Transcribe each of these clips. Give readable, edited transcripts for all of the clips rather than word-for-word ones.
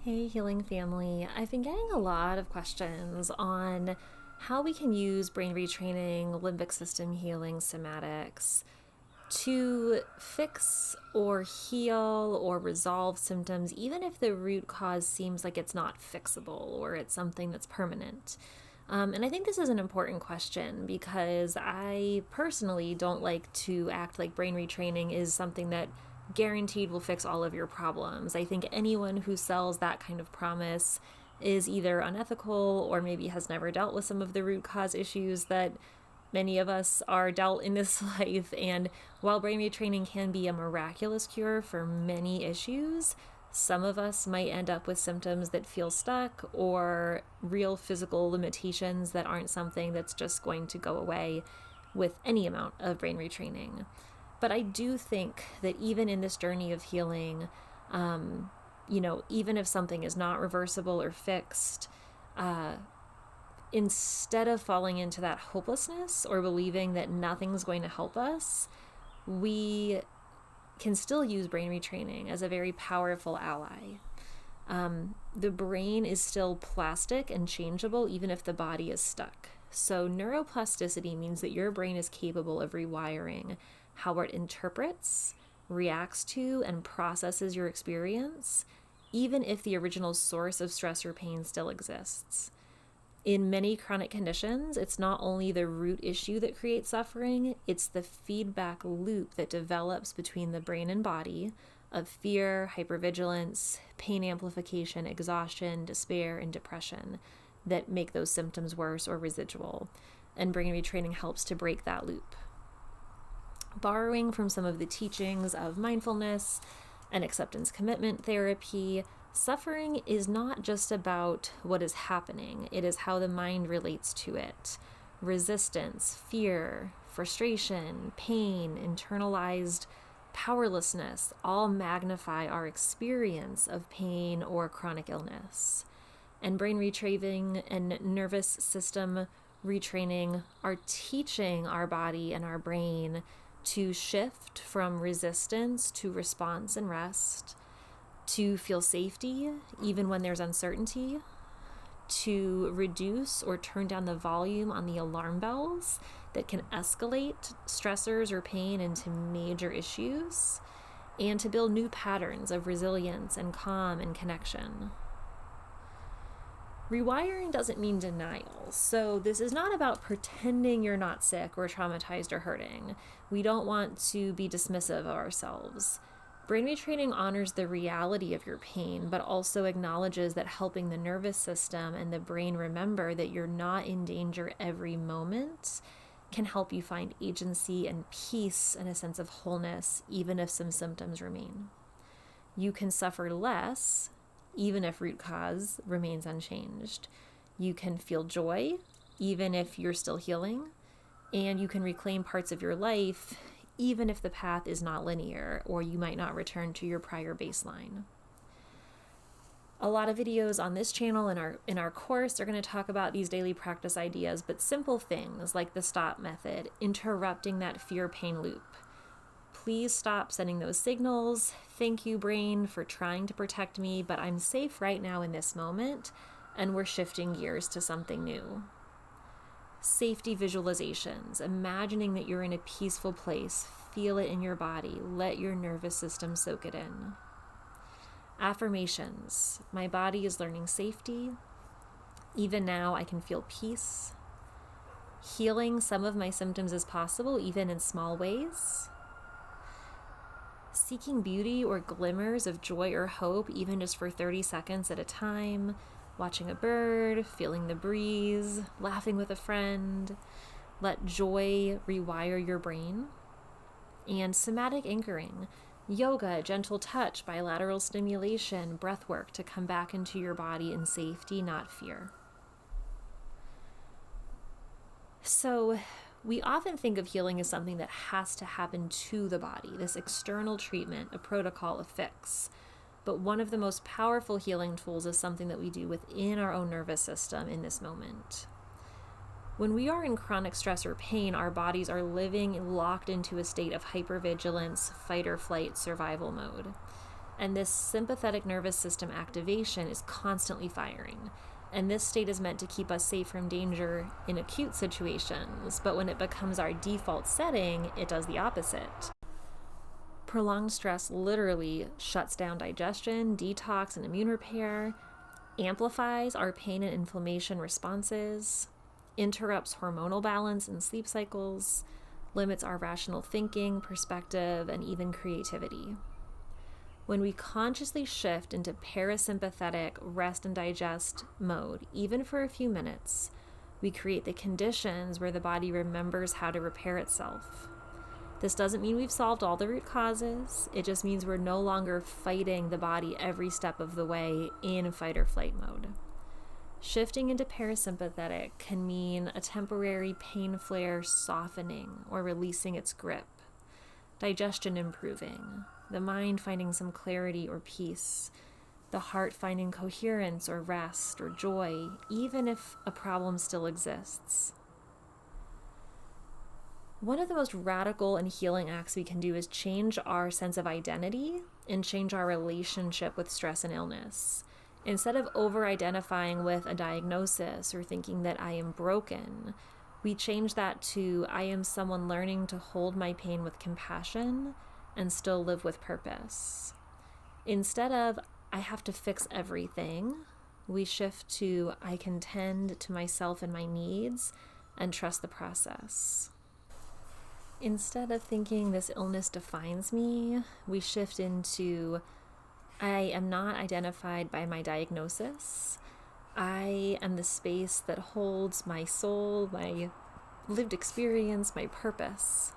Hey, healing family. I've been getting a lot of questions on how we can use brain retraining, limbic system healing, somatics to fix or heal or resolve symptoms, even if the root cause seems like it's not fixable or it's something that's permanent. And I think this is an important question because I personally don't like to act like brain retraining is something that guaranteed will fix all of your problems. I think anyone who sells that kind of promise is either unethical or maybe has never dealt with some of the root cause issues that many of us are dealt in this life. And while brain retraining can be a miraculous cure for many issues, some of us might end up with symptoms that feel stuck or real physical limitations that aren't something that's just going to go away with any amount of brain retraining. But I do think that even in this journey of healing, even if something is not reversible or fixed, instead of falling into that hopelessness or believing that nothing's going to help us, we can still use brain retraining as a very powerful ally. The brain is still plastic and changeable even if the body is stuck. So neuroplasticity means that your brain is capable of rewiring how it interprets, reacts to, and processes your experience, even if the original source of stress or pain still exists. In many chronic conditions, it's not only the root issue that creates suffering, it's the feedback loop that develops between the brain and body of fear, hypervigilance, pain amplification, exhaustion, despair, and depression that make those symptoms worse or residual. And brain retraining helps to break that loop. Borrowing from some of the teachings of mindfulness and acceptance commitment therapy, suffering is not just about what is happening, it is how the mind relates to it. Resistance, fear, frustration, pain, internalized powerlessness all magnify our experience of pain or chronic illness. And brain retraining and nervous system retraining are teaching our body and our brain to shift from resistance to response and rest, to feel safety even when there's uncertainty, to reduce or turn down the volume on the alarm bells that can escalate stressors or pain into major issues, and to build new patterns of resilience and calm and connection. Rewiring doesn't mean denial, so this is not about pretending you're not sick or traumatized or hurting. We don't want to be dismissive of ourselves. Brain retraining honors the reality of your pain, but also acknowledges that helping the nervous system and the brain remember that you're not in danger every moment can help you find agency and peace and a sense of wholeness, even if some symptoms remain. You can suffer less even if root cause remains unchanged. You can feel joy, even if you're still healing, and you can reclaim parts of your life, even if the path is not linear, or you might not return to your prior baseline. A lot of videos on this channel and in our course are going to talk about these daily practice ideas, but simple things like the stop method, interrupting that fear-pain loop. Please stop sending those signals. Thank you, brain, for trying to protect me, but I'm safe right now in this moment, and we're shifting gears to something new. Safety visualizations, imagining that you're in a peaceful place, feel it in your body, let your nervous system soak it in. Affirmations, my body is learning safety. Even now, I can feel peace. Healing some of my symptoms is possible, even in small ways. Seeking beauty or glimmers of joy or hope, even just for 30 seconds at a time. Watching a bird, feeling the breeze, laughing with a friend. Let joy rewire your brain. And somatic anchoring, yoga, gentle touch, bilateral stimulation, breath work to come back into your body in safety, not fear. So, we often think of healing as something that has to happen to the body, this external treatment, a protocol, a fix. But one of the most powerful healing tools is something that we do within our own nervous system in this moment. When we are in chronic stress or pain, our bodies are living locked into a state of hypervigilance, fight or flight, survival mode. And this sympathetic nervous system activation is constantly firing. And this state is meant to keep us safe from danger in acute situations, but when it becomes our default setting, it does the opposite. Prolonged stress literally shuts down digestion, detox, and immune repair, amplifies our pain and inflammation responses, interrupts hormonal balance and sleep cycles, limits our rational thinking, perspective, and even creativity. When we consciously shift into parasympathetic rest and digest mode, even for a few minutes, we create the conditions where the body remembers how to repair itself. This doesn't mean we've solved all the root causes. It just means we're no longer fighting the body every step of the way in fight or flight mode. Shifting into parasympathetic can mean a temporary pain flare softening or releasing its grip, digestion improving, the mind finding some clarity or peace, the heart finding coherence or rest or joy, even if a problem still exists. One of the most radical and healing acts we can do is change our sense of identity and change our relationship with stress and illness. Instead of over-identifying with a diagnosis or thinking that I am broken, we change that to I am someone learning to hold my pain with compassion and still live with purpose. Instead of I have to fix everything, we shift to I can tend to myself and my needs and trust the process. Instead of thinking this illness defines me, we shift into I am not identified by my diagnosis. I am the space that holds my soul, my lived experience, my purpose.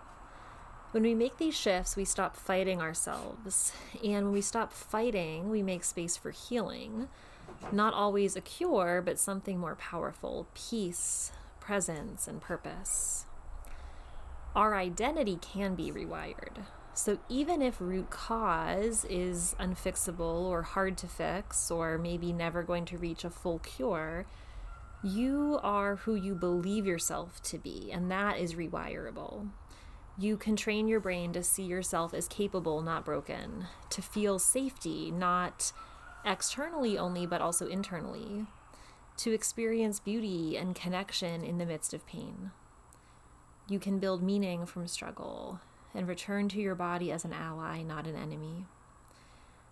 When we make these shifts, we stop fighting ourselves. And when we stop fighting, we make space for healing. Not always a cure, but something more powerful: peace, presence, and purpose. Our identity can be rewired. So even if root cause is unfixable or hard to fix, or maybe never going to reach a full cure, you are who you believe yourself to be, and that is rewirable. You can train your brain to see yourself as capable, not broken, to feel safety, not externally only, but also internally, to experience beauty and connection in the midst of pain. You can build meaning from struggle and return to your body as an ally, not an enemy.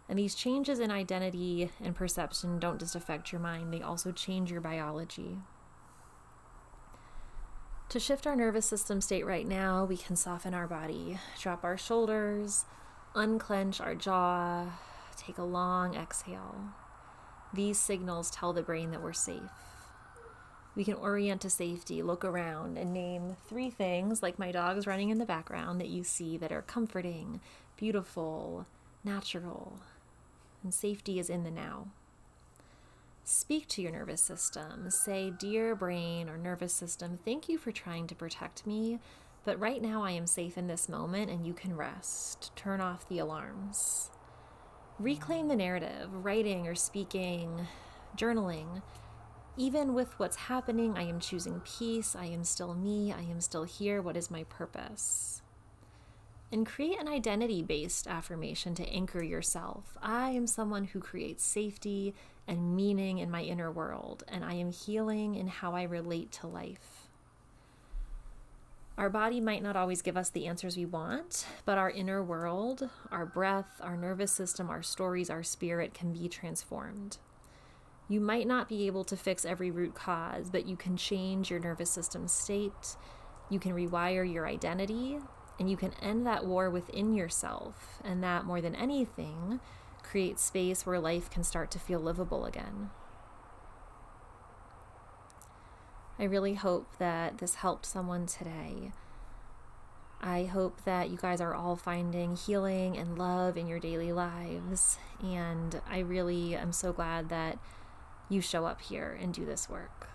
And these changes in identity and perception don't just affect your mind, they also change your biology. To shift our nervous system state right now, we can soften our body, drop our shoulders, unclench our jaw, take a long exhale. These signals tell the brain that we're safe. We can orient to safety, look around, and name 3 things, like my dog's running in the background, that you see that are comforting, beautiful, natural, and safety is in the now. Speak to your nervous system. Say, dear brain or nervous system, thank you for trying to protect me, but right now I am safe in this moment and you can rest. Turn off the alarms. Reclaim the narrative, writing or speaking, journaling. Even with what's happening, I am choosing peace. I am still me. I am still here. What is my purpose? And create an identity-based affirmation to anchor yourself. I am someone who creates safety and meaning in my inner world, and I am healing in how I relate to life. Our body might not always give us the answers we want, but our inner world, our breath, our nervous system, our stories, our spirit can be transformed. You might not be able to fix every root cause, but you can change your nervous system state, you can rewire your identity, and you can end that war within yourself, and that, more than anything, creates space where life can start to feel livable again. I really hope that this helped someone today. I hope that you guys are all finding healing and love in your daily lives, and I really am so glad that you show up here and do this work.